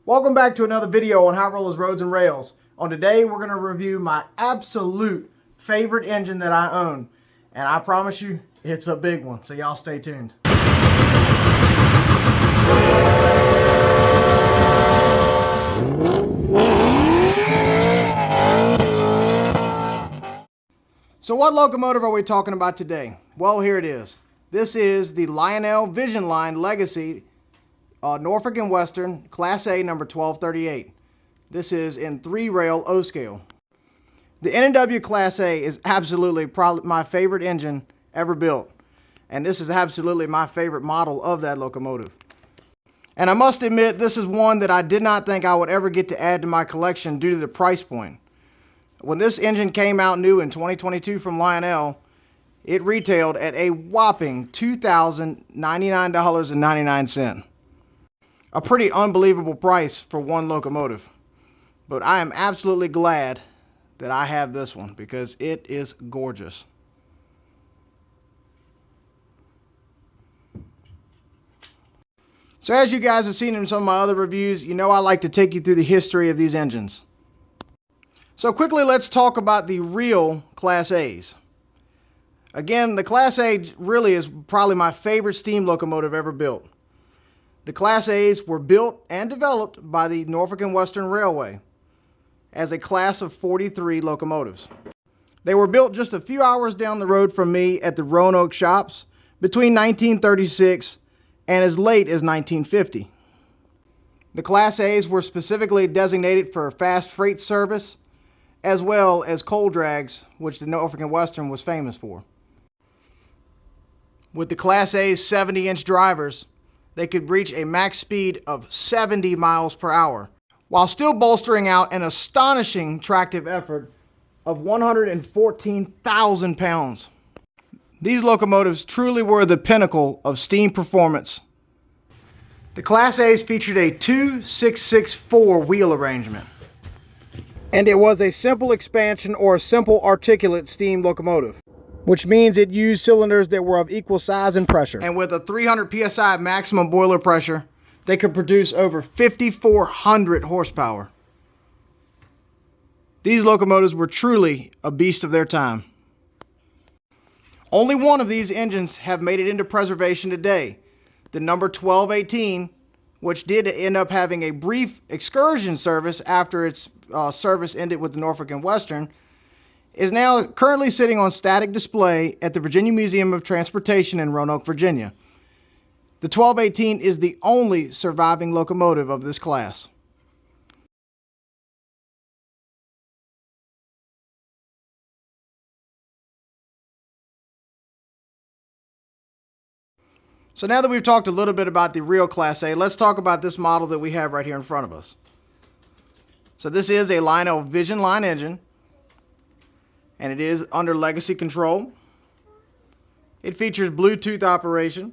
Welcome back to another video on Hot Rollers, Roads, and Rails. On today, we're going to review my absolute favorite engine that I own. And I promise you, it's a big one. So y'all stay tuned. So what locomotive are we talking about today? Well, here it is. This is the Lionel Vision Line Legacy Norfolk and Western Class A number 1238. This is in 3-rail O scale. The N&W Class A is absolutely probably my favorite engine ever built. And this is absolutely my favorite model of that locomotive. And I must admit, this is one that I did not think I would ever get to add to my collection due to the price point. When this engine came out new in 2022 from Lionel, it retailed at a whopping $2,099.99. A pretty unbelievable price for one locomotive. But I am absolutely glad that I have this one because it is gorgeous. So as you guys have seen in some of my other reviews, you know I like to take you through the history of these engines. So quickly, let's talk about the real Class A's. Again, the Class A really is probably my favorite steam locomotive ever built. The Class A's were built and developed by the Norfolk and Western Railway as a class of 43 locomotives. They were built just a few hours down the road from me at the Roanoke shops between 1936 and as late as 1950. The Class A's were specifically designated for fast freight service as well as coal drags, which the Norfolk and Western was famous for. With the Class A's 70-inch drivers, they could reach a max speed of 70 miles per hour, while still bolstering out an astonishing tractive effort of 114,000 pounds. These locomotives truly were the pinnacle of steam performance. The Class A's featured a 2-6-6-4 wheel arrangement, and it was a simple expansion or a simple articulate steam locomotive, which means it used cylinders that were of equal size and pressure. And with a 300 psi maximum boiler pressure, they could produce over 5,400 horsepower. These locomotives were truly a beast of their time. Only one of these engines have made it into preservation today, the number 1218, which did end up having a brief excursion service after its service ended with the Norfolk and Western, is now currently sitting on static display at the Virginia Museum of Transportation in Roanoke, Virginia. The 1218 is the only surviving locomotive of this class. So now that we've talked a little bit about the real Class A, let's talk about this model that we have right here in front of us. So this is a Lionel Vision Line engine, and it is under legacy control. It features Bluetooth operation.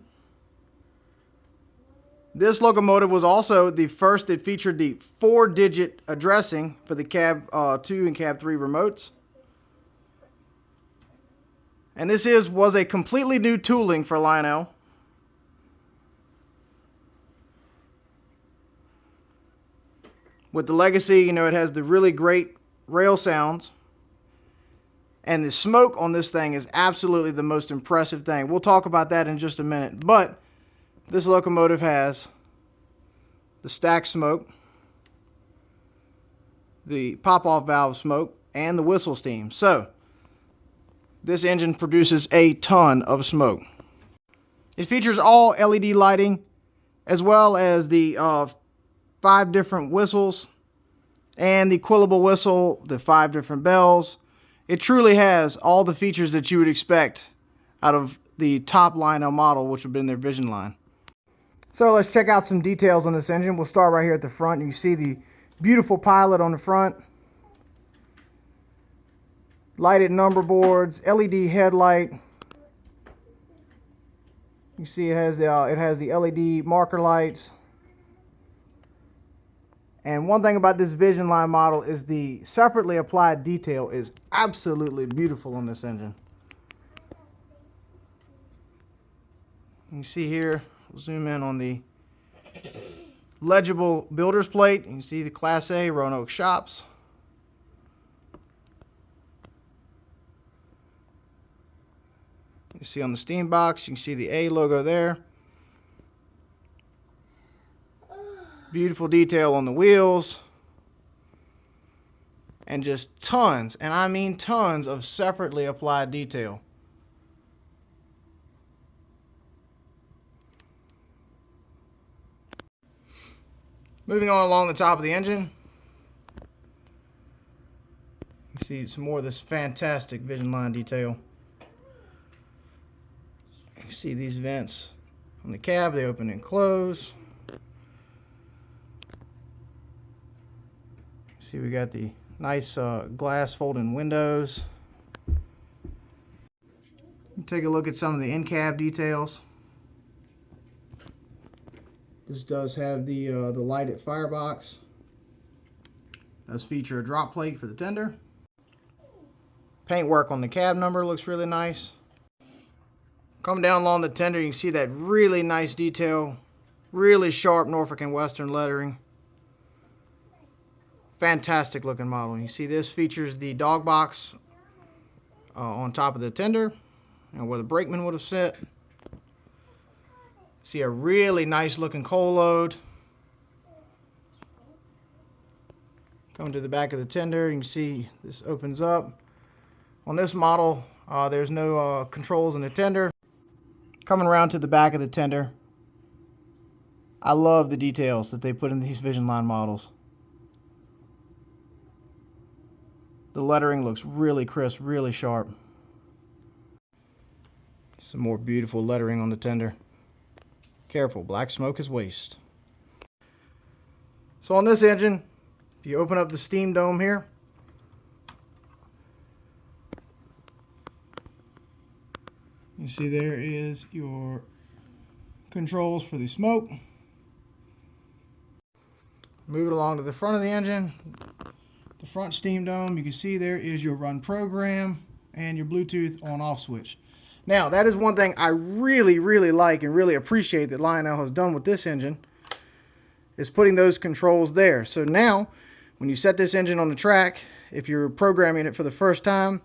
This locomotive was also the first that featured the 4-digit addressing for the Cab 2 and Cab 3 remotes. And this was a completely new tooling for Lionel. With the legacy, you know, it has the really great rail sounds. And the smoke on this thing is absolutely the most impressive thing. We'll talk about that in just a minute. But this locomotive has the stack smoke, the pop-off valve smoke, and the whistle steam. So this engine produces a ton of smoke. It features all LED lighting as well as the 5 different whistles and the quillable whistle, the 5 different bells. It truly has all the features that you would expect out of the top Lionel model, which would have been their Vision Line. So let's check out some details on this engine. We'll start right here at the front. You see the beautiful pilot on the front, lighted number boards, LED headlight. You see it has the LED marker lights. And one thing about this Vision Line model is the separately applied detail is absolutely beautiful on this engine. You see here, we'll zoom in on the legible builder's plate. You can see the Class A Roanoke shops. You see on the steam box, you can see the A logo there. Beautiful detail on the wheels. And just tons, and I mean tons, of separately applied detail. Moving on along the top of the engine, you see some more of this fantastic vision line detail. You see these vents on the cab, they open and close. See, we got the nice glass folding windows. Take a look at some of the in-cab details. This does have the lighted firebox. Does feature a drop plate for the tender. Paintwork on the cab number looks really nice. Coming down along the tender, you can see that really nice detail. Really sharp Norfolk and Western lettering. Fantastic looking model. You see this features the dog box on top of the tender, and where the brakeman would have sit. See a really nice looking coal load. Coming to the back of the tender, you can see this opens up. On this model, there's no controls in the tender. Coming around to the back of the tender, I love the details that they put in these Vision Line models. The lettering looks really crisp, really sharp. Some more beautiful lettering on the tender. Careful, black smoke is waste. So on this engine, if you open up the steam dome here, you see there is your controls for the smoke. Move it along to the front of the engine. The front steam dome, you can see there is your run program and your Bluetooth on-off switch. Now, that is one thing I really like and really appreciate that Lionel has done with this engine, is putting those controls there. So now, when you set this engine on the track, if you're programming it for the first time,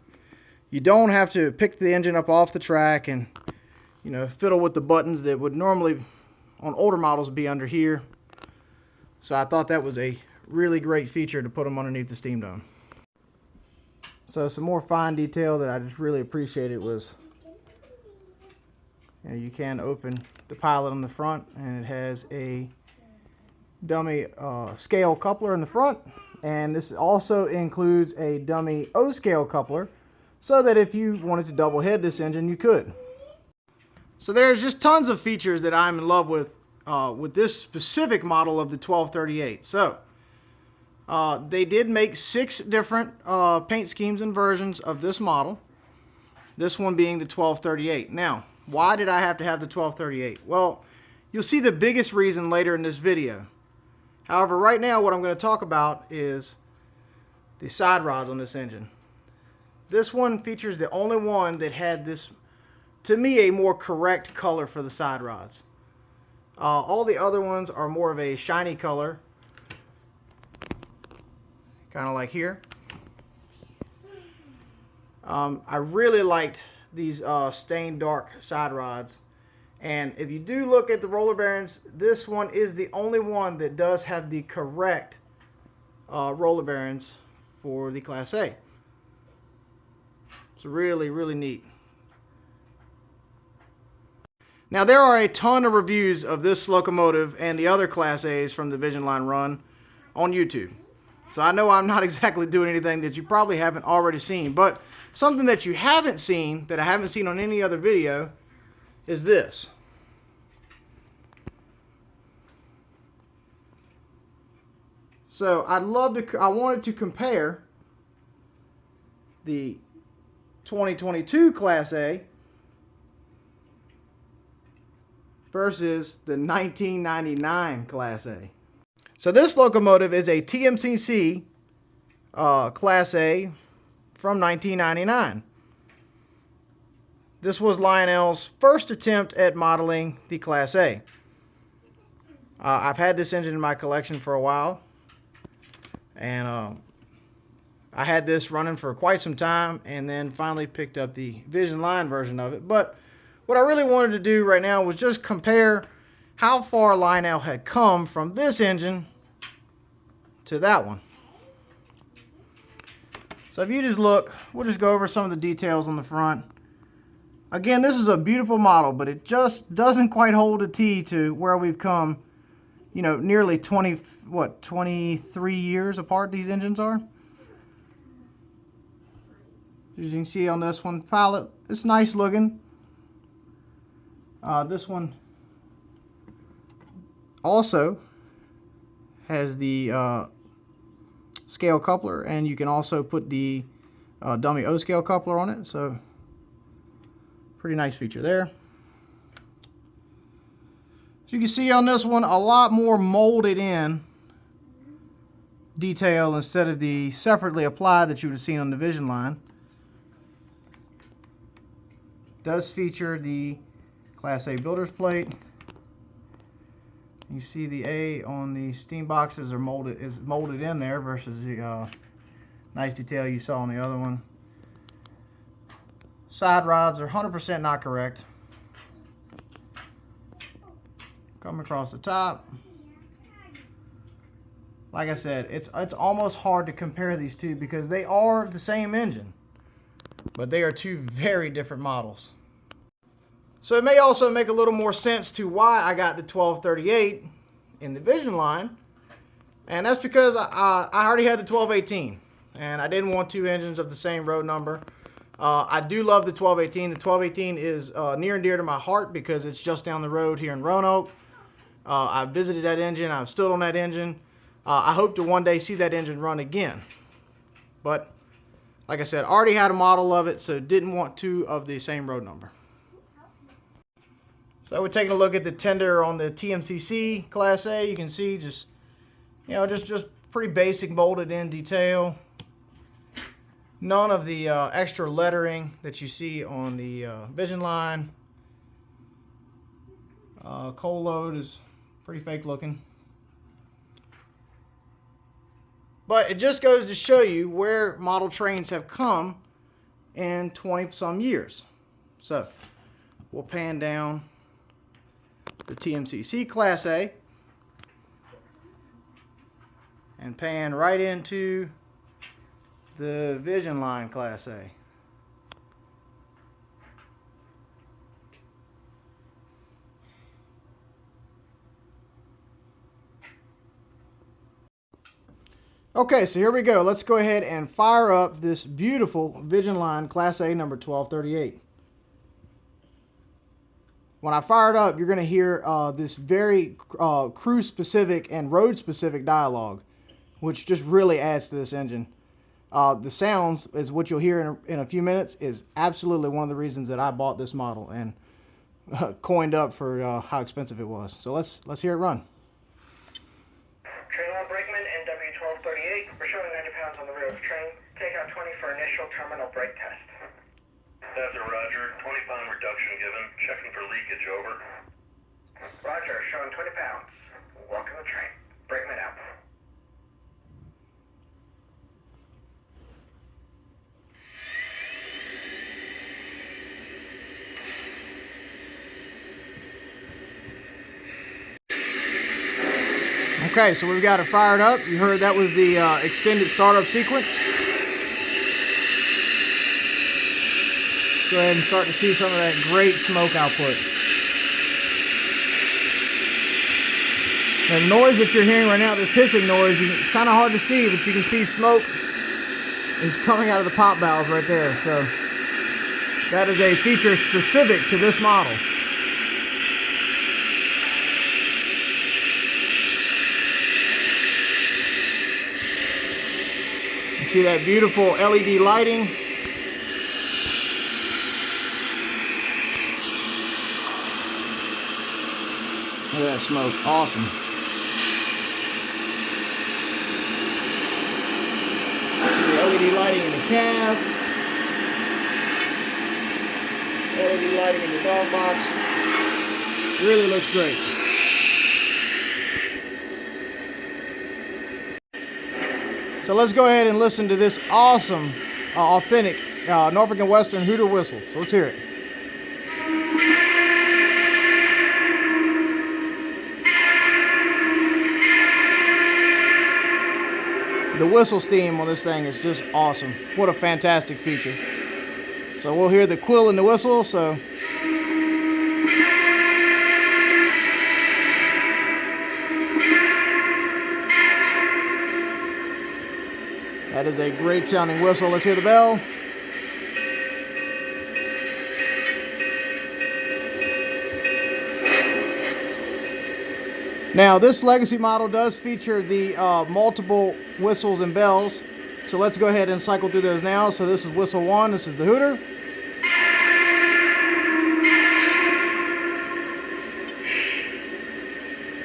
you don't have to pick the engine up off the track and, you know, fiddle with the buttons that would normally, on older models, be under here. So I thought that was a really great feature to put them underneath the steam dome. So some more fine detail that I just really appreciated was, you know, you can open the pilot on the front, and it has a dummy scale coupler in the front, and this also includes a dummy O-scale coupler, so that if you wanted to double head this engine, you could. So there's just tons of features that I'm in love with this specific model of the 1238. So they did make 6 different paint schemes and versions of this model, this one being the 1238. Now, why did I have to have the 1238? Well, you'll see the biggest reason later in this video. However, right now what I'm going to talk about is the side rods on this engine. This one features the only one that had this, to me, a more correct color for the side rods. All the other ones are more of a shiny color, kind of like here. I really liked these stained dark side rods, and if you do look at the roller bearings, this one is the only one that does have the correct roller bearings for the Class A. It's really neat. Now, there are a ton of reviews of this locomotive and the other Class A's from the Vision Line run on YouTube. So I know I'm not exactly doing anything that you probably haven't already seen, but something that you haven't seen, that I haven't seen on any other video, is this. So I wanted to compare the 2022 Class A versus the 1999 Class A. So this locomotive is a TMCC Class A from 1999. This was Lionel's first attempt at modeling the Class A. I've had this engine in my collection for a while, and I had this running for quite some time, and then finally picked up the Vision Line version of it. But what I really wanted to do right now was just compare how far Lionel had come from this engine to that one. So if you just look, we'll just go over some of the details on the front. Again, this is a beautiful model, but it just doesn't quite hold a T to where we've come, you know, nearly 23 years apart these engines are. As you can see on this one, palette, it's nice looking. This one also has the scale coupler, and you can also put the dummy O scale coupler on it, so pretty nice feature there. So you can see on this one a lot more molded in detail instead of the separately applied that you would have seen on the Vision Line. Does feature the Class A builder's plate. You see the A on the steam boxes is molded in there versus the nice detail you saw on the other one. Side rods are 100% not correct. Come across the top. Like I said, it's almost hard to compare these two because they are the same engine, but they are two very different models. So it may also make a little more sense to why I got the 1238 in the Vision Line, and that's because I already had the 1218, and I didn't want two engines of the same road number. I do love the 1218. The 1218 is near and dear to my heart because it's just down the road here in Roanoke. I visited that engine. I've stood on that engine. I hope to one day see that engine run again. But like I said, I already had a model of it, so didn't want two of the same road number. So we're taking a look at the tender on the TMCC Class A. You can see just pretty basic molded in detail. None of the extra lettering that you see on the Vision Line. Coal load is pretty fake looking. But it just goes to show you where model trains have come in 20-some years. So we'll pan down the TMCC Class A and pan right into the Vision Line Class A. Okay, so here we go. Let's go ahead and fire up this beautiful Vision Line Class A number 1238. When I fire it up, you're going to hear this very crew-specific and road-specific dialogue, which just really adds to this engine. The sounds, is what you'll hear in a few minutes, is absolutely one of the reasons that I bought this model and coined up for how expensive it was. So let's hear it run. Train 1 brakeman, NW1238. We're showing 90 pounds on the rear of the train. Take out 20 for initial terminal brake test. That's a Roger. 20-pound reduction given. Checking for leakage, over. Roger, showing 20 pounds. Walking the train. Brakeman out. Okay, so we've got it fired up. You heard that was the extended startup sequence. Go ahead and start to see some of that great smoke output. The noise that you're hearing right now, this hissing noise, it's kind of hard to see, but you can see smoke is coming out of the pop valves right there. So that is a feature specific to this model. You see that beautiful LED lighting. Look at that smoke. Awesome. See the LED lighting in the cab. LED lighting in the dog box. Really looks great. So let's go ahead and listen to this awesome, authentic Norfolk and Western hooter whistle. So let's hear it. The whistle steam on this thing is just awesome. What a fantastic feature. So we'll hear the quill in the whistle. So that is a great sounding whistle. Let's hear the bell. Now, this legacy model does feature the multiple whistles and bells. So let's go ahead and cycle through those now. So this is whistle 1. This is the hooter.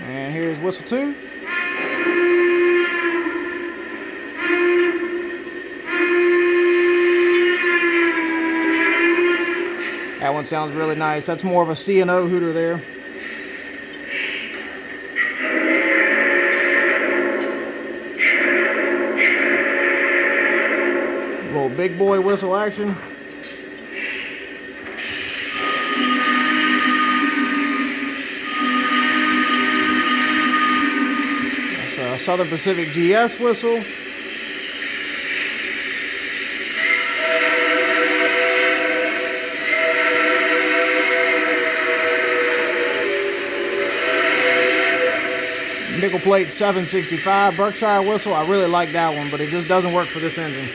And here's whistle 2. That one sounds really nice. That's more of a C&O hooter there. Little big boy whistle action. That's a Southern Pacific GS whistle. Nickel plate 765 Berkshire whistle. I really like that one, but it just doesn't work for this engine.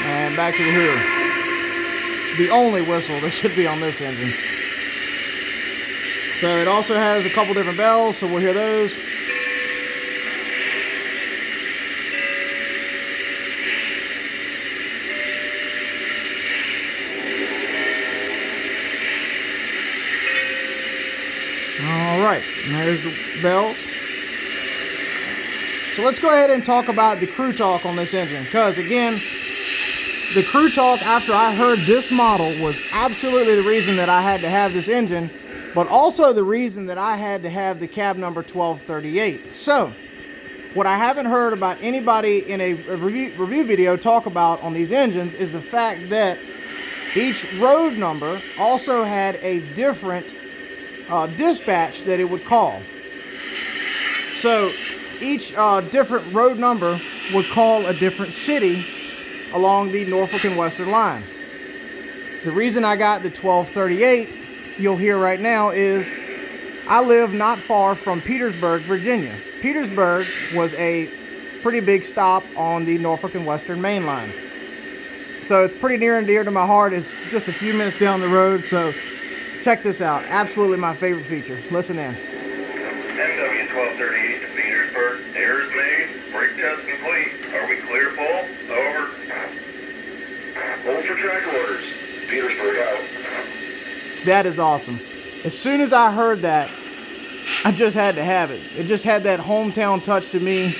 And back to the hooter. The only whistle that should be on this engine. So it also has a couple different bells, so we'll hear those. Alright, and there's the bells. So let's go ahead and talk about the crew talk on this engine, because again, the crew talk after I heard this model was absolutely the reason that I had to have this engine, but also the reason that I had to have the cab number 1238. So, what I haven't heard about anybody in a review video talk about on these engines is the fact that each road number also had a different dispatch that it would call. So each different road number would call a different city along the Norfolk and Western line. The reason I got the 1238 you'll hear right now is I live not far from Petersburg, Virginia. Petersburg was a pretty big stop on the Norfolk and Western main line. So it's pretty near and dear to my heart. It's just a few minutes down the road, so check this out. Absolutely my favorite feature. Listen in. MW 1238 to Petersburg. Errors made. Brake test complete. Are we clear, Paul? Over. Hold for track orders. Petersburg out. That is awesome. As soon as I heard that, I just had to have it. It just had that hometown touch to me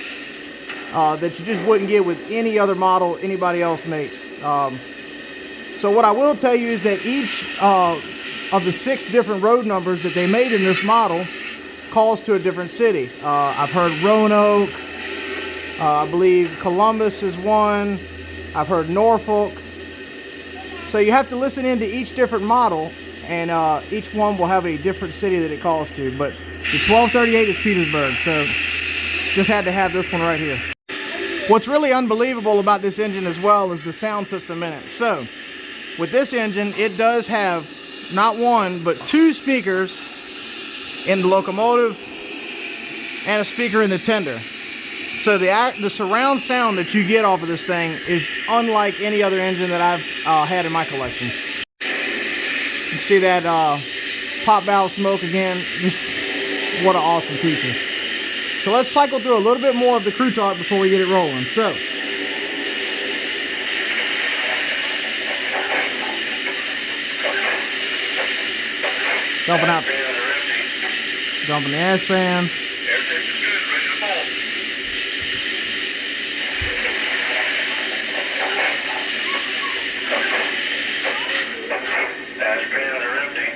that you just wouldn't get with any other model anybody else makes. So what I will tell you is that each of the 6 different road numbers that they made in this model calls to a different city. I've heard Roanoke, I believe Columbus is one, I've heard Norfolk. So you have to listen into each different model, and each one will have a different city that it calls to. But the 1238 is Petersburg, so just had to have this one right here. What's really unbelievable about this engine as well is the sound system in it. So with this engine, it does have not one, but 2 speakers in the locomotive and a speaker in the tender. So the surround sound that you get off of this thing is unlike any other engine that I've had in my collection. You can see that pop valve smoke again. Just what an awesome feature. So let's cycle through a little bit more of the crew talk before we get it rolling. So dumping the ash pans. Everything's good. Ready to pull. Ash pans are empty.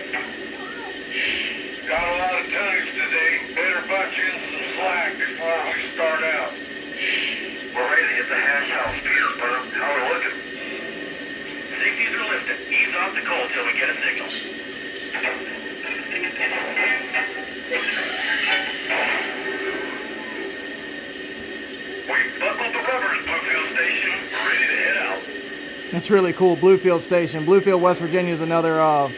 flag before we start out. We're ready to hit the hash house, Petersburg. How are we looking? Safeties are lifted. Ease off the coal till we get a signal. We buckled the rubbers, Bluefield Station. We're ready to head out. That's really cool. Bluefield Station. Bluefield, West Virginia is another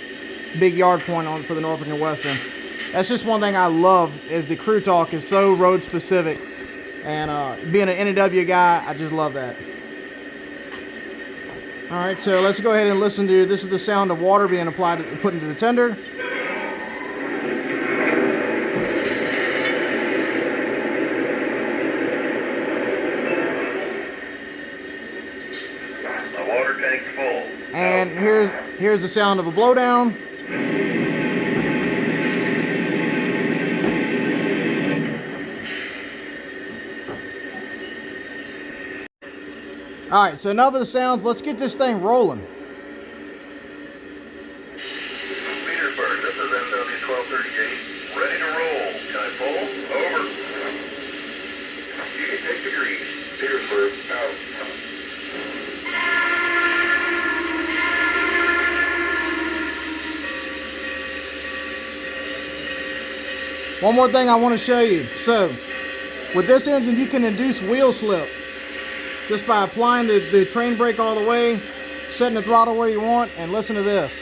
big yard point for the Norfolk and Western. That's just one thing I love is the crew talk is so road specific. And being an NAW guy, I just love that. All right, so let's go ahead and listen to, this is the sound of water being applied, put into the tender. The water tank's full. And here's the sound of a blowdown. All right, so enough of the sounds. Let's get this thing rolling. Petersburg, this is NW 1238. Ready to roll. Can I pull? Over. You can take the grease. Petersburg, out. One more thing I want to show you. So, with this engine, you can induce wheel slip just by applying the train brake all the way, setting the throttle where you want, and listen to this.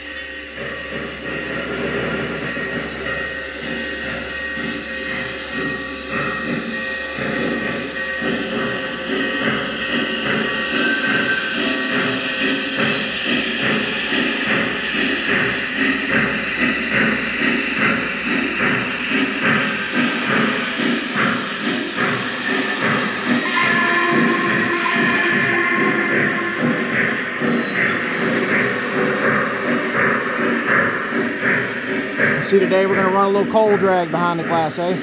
See, today we're going to run a little coal drag behind the Class A.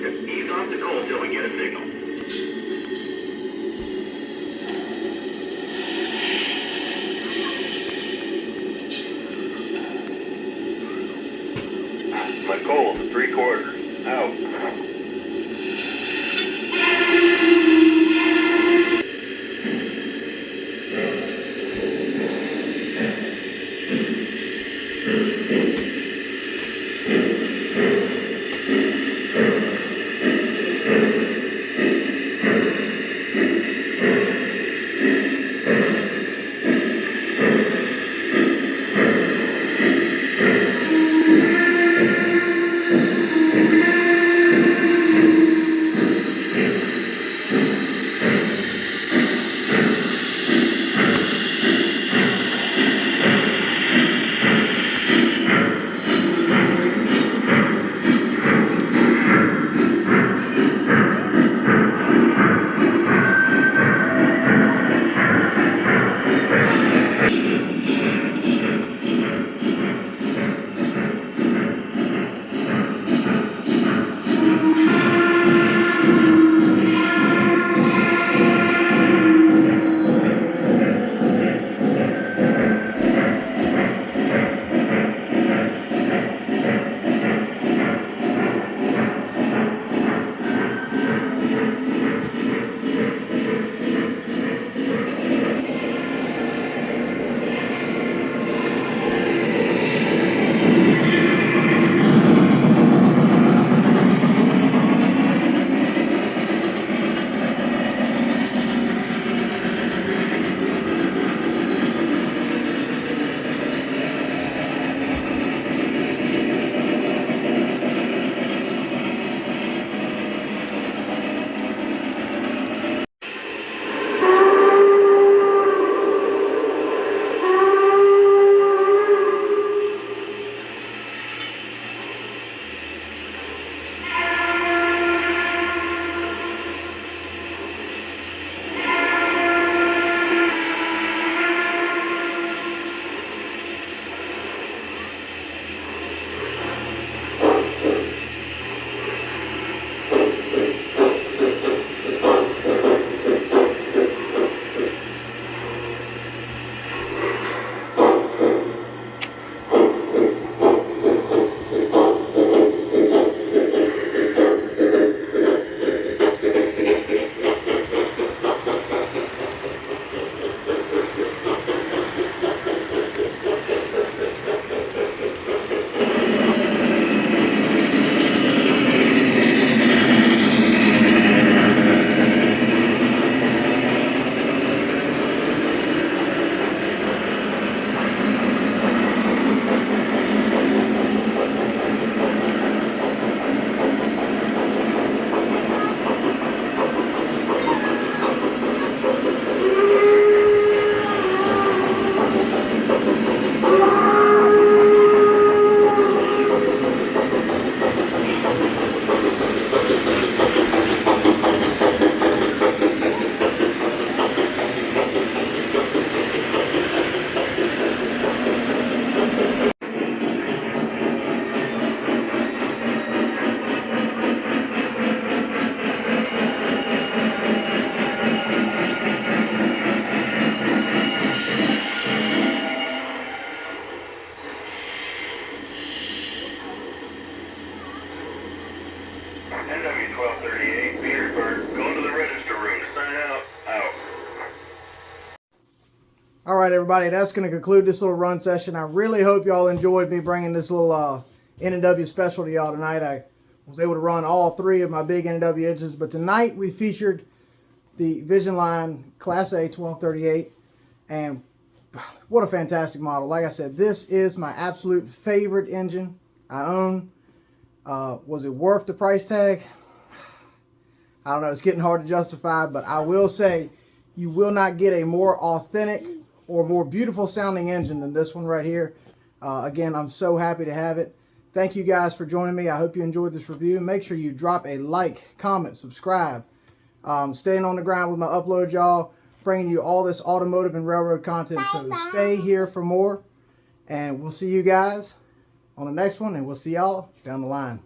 Ease off the coal till we get a signal. My coal's at 3/4. Out. NW1238, Petersburg, going to the register room to sign out. Out. All right, everybody, that's going to conclude this little run session. I really hope y'all enjoyed me bringing this little N&W special to y'all tonight. I was able to run all three of my big N&W engines, but tonight we featured the Vision Line Class A 1238, and what a fantastic model. Like I said, this is my absolute favorite engine I own. Was it worth the price tag? I don't know. It's getting hard to justify, but I will say you will not get a more authentic or more beautiful sounding engine than this one right here. Again, I'm so happy to have it. Thank you guys for joining me. I hope you enjoyed this review. Make sure you drop a like, comment, subscribe. Staying on the ground with my upload, y'all, bringing you all this automotive and railroad content. So stay here for more, and we'll see you guys on the next one, and we'll see y'all down the line.